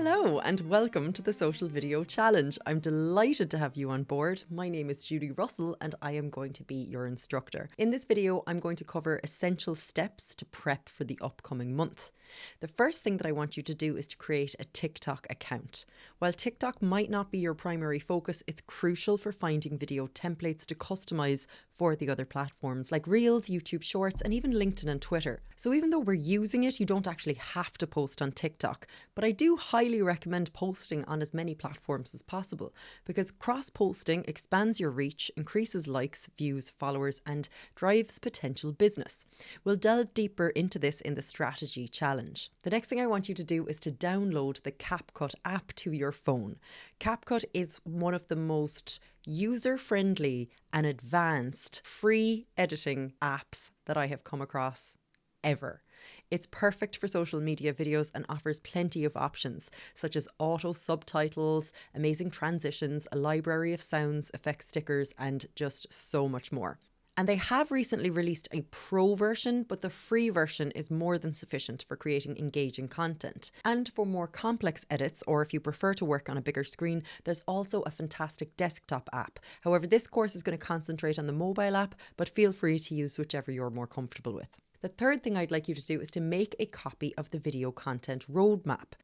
Hello and welcome to the Social Video Challenge. I'm delighted to have you on board. My name is Judy Russell and I am going to be your instructor. In this video, I'm going to cover essential steps to prep for the upcoming month. The first thing that I want you to do is to create a TikTok account. While TikTok might not be your primary focus, it's crucial for finding video templates to customize for the other platforms like Reels, YouTube Shorts, and even LinkedIn and Twitter. So even though we're using it, you don't actually have to post on TikTok, but I do highly recommend posting on as many platforms as possible because cross-posting expands your reach, increases likes, views, followers, and drives potential business. We'll delve deeper into this in the strategy challenge. The next thing I want you to do is to download the CapCut app to your phone. CapCut is one of the most user-friendly and advanced free editing apps that I have come across ever. It's perfect for social media videos and offers plenty of options, such as auto subtitles, amazing transitions, a library of sounds, effect stickers, and just so much more. And they have recently released a pro version, but the free version is more than sufficient for creating engaging content. And for more complex edits, or if you prefer to work on a bigger screen, there's also a fantastic desktop app. However, this course is going to concentrate on the mobile app, but feel free to use whichever you're more comfortable with. The third thing I'd like you to do is to make a copy of the video content roadmap.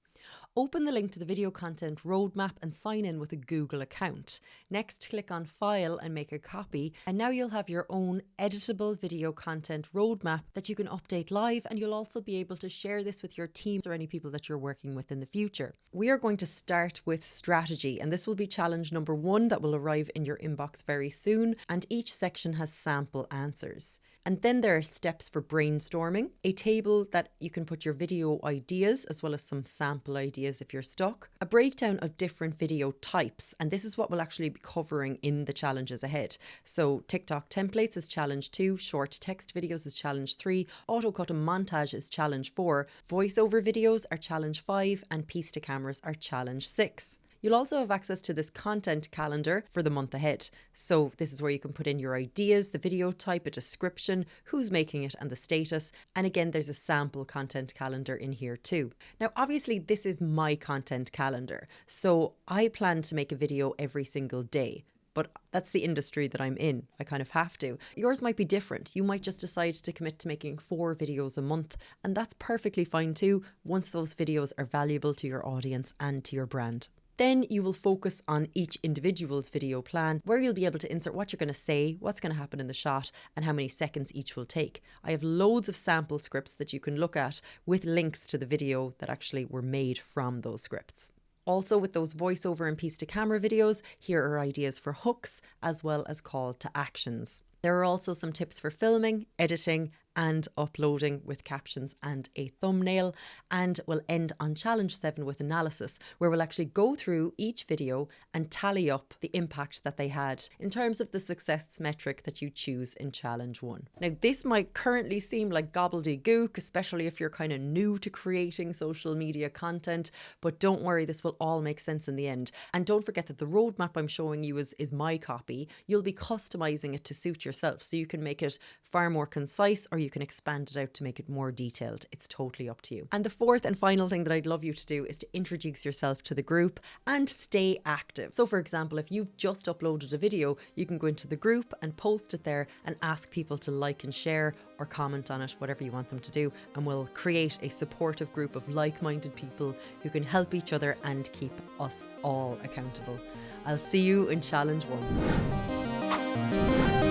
Open the link to the video content roadmap and sign in with a Google account. Next, click on File and make a copy, and now you'll have your own editable video content roadmap that you can update live, and you'll also be able to share this with your teams or any people that you're working with in the future. We are going to start with strategy, and this will be challenge number 1 that will arrive in your inbox very soon, and each section has sample answers. And then there are steps for brainstorming, a table that you can put your video ideas as well as some sample ideas if you're stuck, a breakdown of different video types, and this is what we'll actually be covering in the challenges ahead. So TikTok templates is challenge 2, short text videos is challenge 3, autocut and montage is challenge 4, voiceover videos are challenge 5, and piece to cameras are challenge 6. You'll also have access to this content calendar for the month ahead. So this is where you can put in your ideas, the video type, a description, who's making it and the status. And again, there's a sample content calendar in here too. Now, obviously this is my content calendar. So I plan to make a video every single day. But that's the industry that I'm in. I kind of have to. Yours might be different. You might just decide to commit to making 4 videos a month, and that's perfectly fine too, once those videos are valuable to your audience and to your brand. Then you will focus on each individual's video plan, where you'll be able to insert what you're going to say, what's going to happen in the shot, and how many seconds each will take. I have loads of sample scripts that you can look at with links to the video that actually were made from those scripts. Also, with those voiceover and piece to camera videos, here are ideas for hooks as well as call to actions. There are also some tips for filming, editing, and uploading with captions and a thumbnail. And we'll end on challenge 7 with analysis, where we'll actually go through each video and tally up the impact that they had in terms of the success metric that you choose in challenge 1. Now, this might currently seem like gobbledygook, especially if you're kind of new to creating social media content, but don't worry, this will all make sense in the end. And don't forget that the roadmap I'm showing you is my copy. You'll be customizing it to suit yourself, so you can make it far more concise, or you can expand it out to make it more detailed. It's totally up to you. And the fourth and final thing that I'd love you to do is to introduce yourself to the group and stay active. So for example, if you've just uploaded a video, you can go into the group and post it there and ask people to like and share or comment on it, whatever you want them to do. And we'll create a supportive group of like-minded people who can help each other and keep us all accountable. I'll see you in challenge 1.